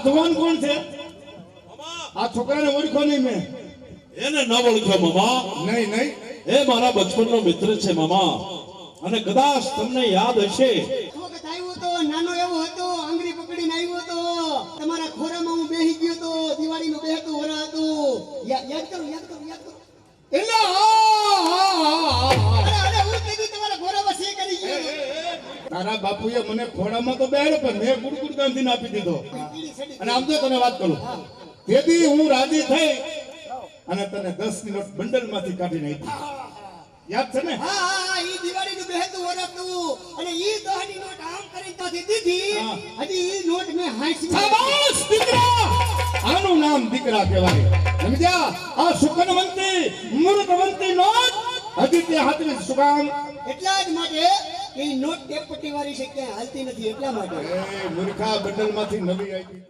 ધોવાન કોણ છે? આ છોકરાને ઓળખો નહીં મેં. એને ન ઓળખ્યો મામા? નહીં નહીં, એ મારા બચપનનો મિત્ર છે મામા. અને કદાચ તમને યાદ હશે, વખત આવ્યો તો નાનો એવો હતો, આંગળી પકડીને આવ્યો તો, તમારા ખોરામાં હું બેહી ગયો તો, દિવાળીનું બેહતું વરા હતું. યાદ કરો. એટલે અરે હું કીધું તમારા ખોરામાં સે કરી ગયો. તારા બાપુએ મને ખોડામાં તો બેહાડ્યો, પણ મેં ગુડગુડ ગાંધીને આપી દીધો. અને આમ તો તને વાત કરું, તેથી હું રાજી થઈ અને તને 10 ની નોટ બંડલમાંથી કાઢી નાખી. યાદ છે ને? હા ઈ દિવાળીનું બેહતું વરા હતું અને ઈ 10 ની નોટ આમ કરીને ત્યાંથી દીધી. હજી ઈ નોટ મે હાંસી. શાબાશ દીકરા! આનું નામ દીકરા કહેવાય. સમજ્યા? આ સુકનવંતી મૂર્ખવંતી નોટ હજી તે હાથમાં શું કામ? એટલા જ માટે એ નોટ ટેપટી વાળી છે, ક્યાંય હાલતી નથી એટલા માટે. એ મૂર્ખા બંડલમાંથી નવી આવી.